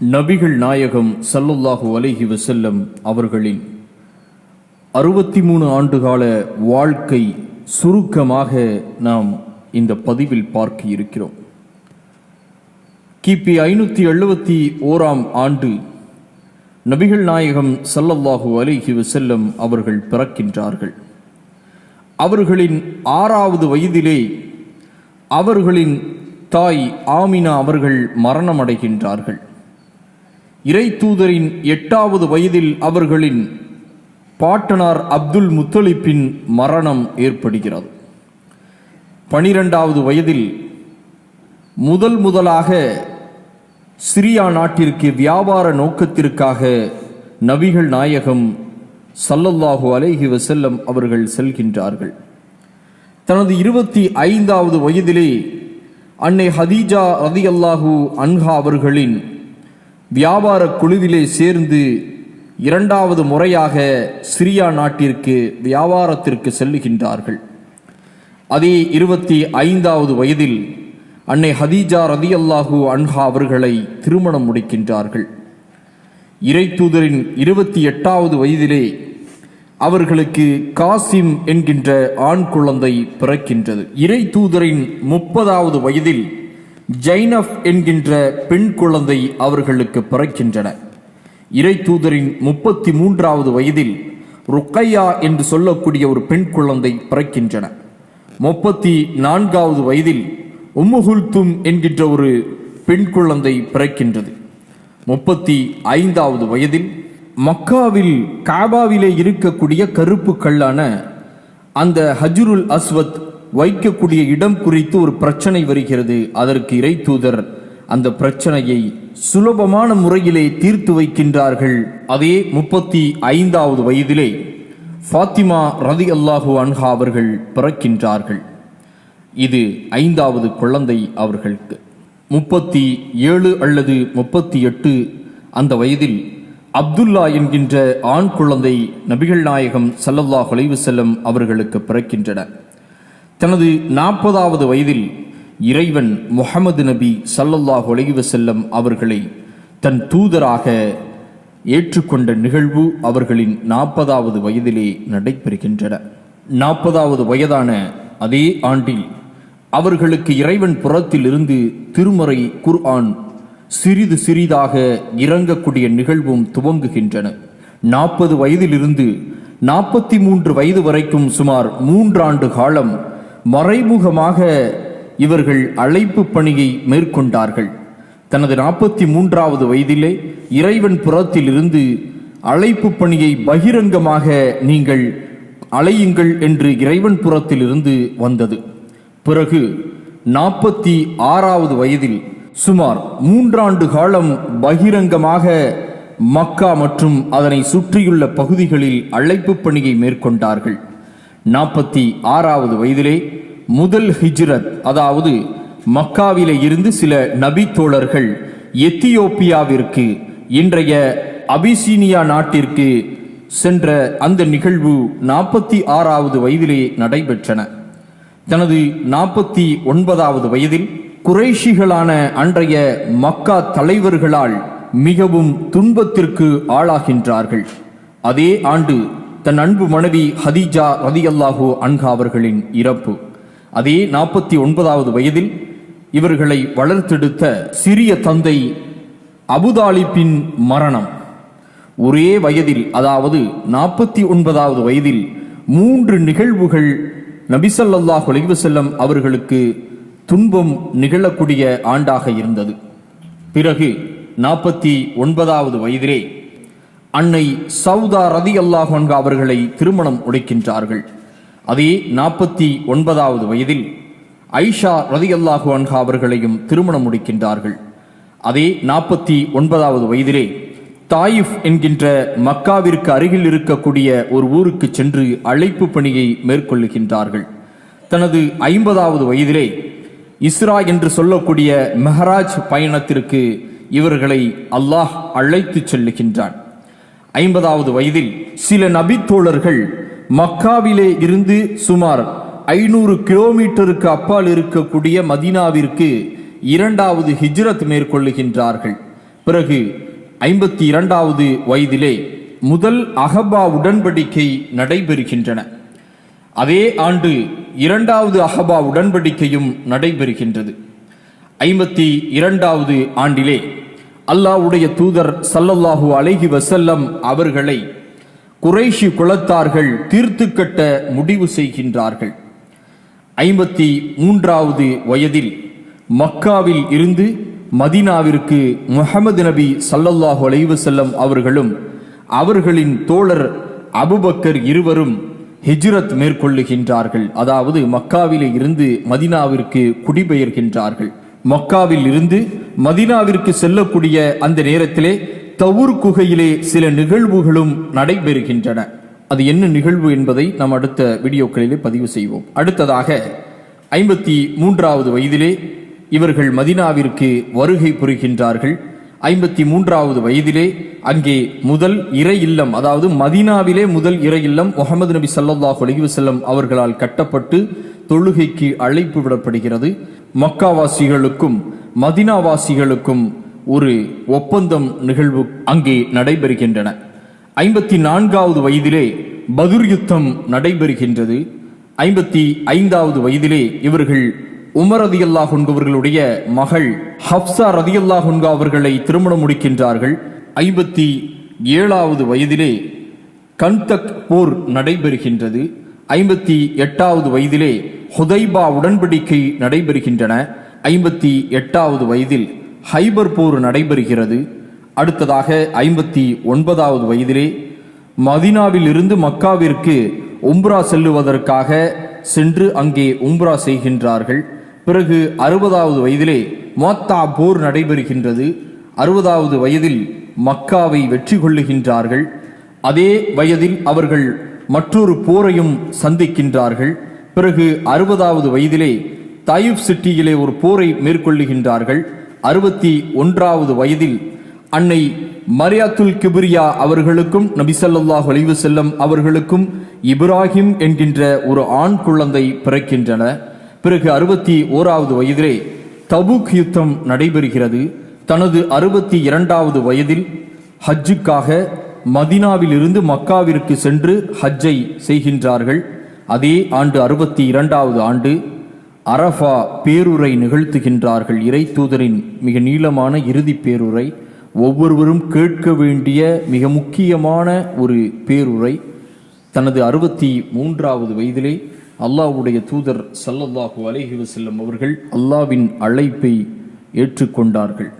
நபிகள் நாயகம் ஸல்லல்லாஹு அலைஹி வஸல்லம் அவர்களின் 63 ஆண்டுகால வாழ்க்கை சுருக்கமாக நாம் இந்த பதிவில் பார்க்க இருக்கிறோம். கிபி 571 ஆண்டு நபிகள் நாயகம் ஸல்லல்லாஹு அலைஹி வஸல்லம் அவர்கள் பிறக்கின்றார்கள். அவர்களின் 6வது வயதிலே அவர்களின் தாய் ஆமினா அவர்கள் மரணமடைகின்றார்கள். இறை தூதரின் 8வது வயதில் அவர்களின் பாட்டனார் அப்துல் முத்தலிப்பின் மரணம் ஏற்படுகிறது. 12வது வயதில் முதலாக சிரியா நாட்டிற்கு வியாபார நோக்கத்திற்காக நபிகள் நாயகம் ஸல்லல்லாஹு அலைஹி வஸல்லம் அவர்கள் செல்கின்றார்கள். தனது 25வது வயதிலே அன்னை ஹதீஜா ரலியல்லாஹு அன்ஹா அவர்களின் வியாபார குழுவிலே சேர்ந்து 2வது முறையாக சிரியா நாட்டிற்கு வியாபாரத்திற்கு செல்லுகின்றார்கள். அதே 25வது வயதில் அன்னை ஹதீஜா ரலியல்லாஹு அன்ஹா அவர்களை திருமணம் முடிக்கின்றார்கள். இறை தூதரின் 28வது வயதிலே அவர்களுக்கு காசிம் என்கின்ற ஆண் குழந்தை பிறக்கின்றது. இறை தூதரின் 30வது வயதில் ஜைனப் என்கின்ற பெண் குழந்தை அவர்களுக்கு பிறக்கின்றன. இறை தூதரின் 33வது வயதில் ருக்கையா என்று சொல்லக்கூடிய ஒரு பெண் குழந்தை பிறக்கின்றன. 34வது வயதில் உம்முகுல்தும் என்கின்ற ஒரு பெண் குழந்தை பிறக்கின்றது. 35வது வயதில் மக்காவில் காபாவிலே இருக்கக்கூடிய கருப்பு கல்லான அந்த ஹஜ்ருல் அஸ்வத் வைக்கக்கூடிய இடம் குறித்து ஒரு பிரச்சனை வருகிறது. அதற்கு இறை தூதர் அந்த பிரச்சனையை சுலபமான முறையிலே தீர்த்து வைக்கின்றார்கள். அதே 35வது வயதிலே ஃபாத்திமா ரலியல்லாஹு அன்ஹா அவர்கள் பிறக்கின்றார்கள். இது 5வது குழந்தை அவர்களுக்கு. 37 அல்லது 38 அந்த வயதில் அப்துல்லா என்கின்ற ஆண் குழந்தை நபிகள் நாயகம் ஸல்லல்லாஹு அலைஹி வஸல்லம் அவர்களுக்கு பிறக்கின்றன. தனது 40வது வயதில் இறைவன் முஹம்மது நபி ஸல்லல்லாஹு அலைஹி வஸல்லம் அவர்களை தன் தூதராக ஏற்றுக்கொண்ட நிகழ்வு அவர்களின் 40வது வயதிலே நடைபெறுகின்றன. 40வது வயதான அதே ஆண்டில் அவர்களுக்கு இறைவன் புறத்தில் இருந்து திருமறை குர்ஆன் சிறிது சிறிதாக இறங்கக்கூடிய நிகழ்வும் துவங்குகின்றன. 40 வயதிலிருந்து 43 வயது வரைக்கும் சுமார் 3 ஆண்டு காலம் மறைமுகமாக இவர்கள் அழைப்பு பணியை மேற்கொண்டார்கள். தனது 43வது வயதிலே இறைவன் புறத்தில் இருந்து அழைப்பு பணியை பகிரங்கமாக நீங்கள் அழையுங்கள் என்று இறைவன் புறத்தில் இருந்து வந்தது. பிறகு 46வது வயதில் சுமார் 3 ஆண்டு காலம் பகிரங்கமாக மக்கா மற்றும் அதனை சுற்றியுள்ள பகுதிகளில் அழைப்பு பணியை மேற்கொண்டார்கள். 46வது வயதிலே முதல் ஹிஜ்ரத், அதாவது மக்காவிலே இருந்து சில நபி தோழர்கள் எத்தியோப்பியாவிற்கு, இன்றைய அபிசீனியா நாட்டிற்கு சென்ற அந்த நிகழ்வு 46வது வயதிலே நடைபெற்றன. தனது 49வது வயதில் குறைஷிகளான அன்றைய மக்கா தலைவர்களால் மிகவும் துன்பத்திற்கு ஆளாகின்றார்கள். அதே ஆண்டு தன் அன்பு மனைவி ஹதீஜா ரலியல்லாஹு அன்ஹா அவர்களின் இறப்பு. அதே 49வது வயதில் இவர்களை வளர்த்தெடுத்த சிறிய தந்தை அபுதாலிப்பின் மரணம். ஒரே வயதில், அதாவது 49வது வயதில் 3 நிகழ்வுகள் நபி ஸல்லல்லாஹு அலைஹி வஸல்லம் அவர்களுக்கு துன்பம் நிகழக்கூடிய ஆண்டாக இருந்தது. பிறகு 49வது வயதிலே அன்னை சௌதா ரலியல்லாஹு அன்ஹா அவர்களை திருமணம் முடிக்கின்றார்கள். அதே 49வது வயதில் ஐஷா ரலியல்லாஹு அன்ஹா அவர்களையும் திருமணம் முடிக்கின்றார்கள். அதே 49வது வயதிலே தாயிஃப் என்கின்ற மக்காவிற்கு அருகில் இருக்கக்கூடிய ஒரு ஊருக்கு சென்று அழைப்பு பணியை மேற்கொள்ளுகின்றார்கள். தனது 50வது வயதிலே இஸ்ரா என்று சொல்லக்கூடிய மெஹராஜ் பயணத்திற்கு இவர்களை அல்லாஹ் அழைத்து செல்லுகின்றான். 50வது வயதில் சில நபித்தோழர்கள் மக்காவிலே இருந்து சுமார் 500 கிலோமீட்டருக்கு அப்பால் இருக்கக்கூடிய மதீனாவிற்கு 2வது ஹிஜ்ரத் மேற்கொள்ளுகின்றார்கள். பிறகு 52வது வயதிலே முதல் அகபா உடன்படிக்கை நடைபெறுகின்றன. அதே ஆண்டு 2வது அகபா உடன்படிக்கையும் நடைபெறுகின்றது. 52வது ஆண்டிலே அல்லாஹ்வுடைய தூதர் ஸல்லல்லாஹு அலைஹி வஸல்லம் அவர்களை குறைஷி குலத்தார்கள் தீர்த்து கட்ட முடிவு செய்கின்றார்கள். 53வது வயதில் மக்காவில் இருந்து மதீனாவிற்கு முஹம்மது நபி ஸல்லல்லாஹு அலைஹி வஸல்லம் அவர்களும் அவர்களின் தோழர் அபூபக்கர் இருவரும் ஹிஜ்ரத் மேற்கொள்ளுகின்றார்கள். அதாவது மக்காவிலே இருந்து மதீனாவிற்கு குடிபெயர்கின்றார்கள். மக்காவில் இருந்து மதீனாவிற்கு செல்லக்கூடிய அந்த நேரத்திலே தவுர் குகையிலே சில நிகழ்வுகளும் நடைபெறுகின்றன. அது என்ன நிகழ்வு என்பதை நாம் அடுத்த வீடியோக்களிலே பதிவு செய்வோம். அடுத்ததாக 53வது வயதிலே இவர்கள் மதீனாவிற்கு வருகை புரிகின்றார்கள். 53வது வயதிலே அங்கே முதல் இறை இல்லம், அதாவது மதீனாவிலே முதல் இறை இல்லம் முஹம்மது நபி ஸல்லல்லாஹு அலைஹி வஸல்லம் அவர்களால் கட்டப்பட்டு தொழுகைக்கு அழைப்பு விடப்படுகிறது. மக்காவாசிகளுக்கும் மதீனாவாசிகளுக்கும் ஒரு ஒப்பந்தம் நிகழ்வு அங்கே நடைபெறுகின்றன. 54வது வயதிலே பதுர் யுத்தம் நடைபெறுகின்றது. 55வது வயதிலே இவர்கள் உமர் ரலியல்லாஹு அன்ஹு அவர்களுடைய மகள் ஹப்ஸா ரலியல்லாஹு அன்ஹா அவர்களை திருமணம் முடிக்கின்றார்கள். 57வது வயதிலே கந்தக் போர் நடைபெறுகின்றது. 58வது வயதிலே ஹுதைபா உடன்படிக்கை நடைபெறுகின்றன. 58வது வயதில் ஹைபர் போர் நடைபெறுகிறது. அடுத்ததாக 59வது வயதிலே மதீனாவில் இருந்து மக்காவிற்கு உம்ரா செல்லுவதற்காக சென்று அங்கே உம்ரா செய்கின்றார்கள். பிறகு 60வது வயதிலே முஅத்தா போர் நடைபெறுகின்றது. 60வது வயதில் மக்காவை வெற்றி கொள்ளுகின்றார்கள். அதே வயதில் அவர்கள் மற்றொரு போரையும் சந்திக்கின்றார்கள். பிறகு 60வது வயதிலே தாயிஃப் சிட்டியிலே ஒரு போரை மேற்கொள்ளுகின்றார்கள். 61வது வயதில் அன்னை மரியாத்துல் கிப்ரியா அவர்களுக்கும் நபி ஸல்லல்லாஹு அலைஹி வஸல்லம் அவர்களுக்கும் இப்ராஹிம் என்கின்ற ஒரு ஆண் குழந்தை பிறக்கின்றன. பிறகு 61வது வயதிலே தபூக் யுத்தம் நடைபெறுகிறது. தனது 62வது வயதில் ஹஜ்ஜுக்காக மதீனாவில் இருந்து மக்காவிற்கு சென்று ஹஜ்ஜை செய்கின்றார்கள். அதே ஆண்டு 62வது ஆண்டு அரஃபா பேருரை நிகழ்த்துகின்றார்கள். இறை தூதரின் மிக நீளமான இறுதி பேருரை, ஒவ்வொருவரும் கேட்க வேண்டிய மிக முக்கியமான ஒரு பேருரை. தனது 63வது வயதிலே அல்லாஹ்வுடைய தூதர் ஸல்லல்லாஹு அலைஹி வஸல்லம் அவர்கள் அல்லாஹ்வின் அழைப்பை ஏற்றுக்கொண்டார்கள்.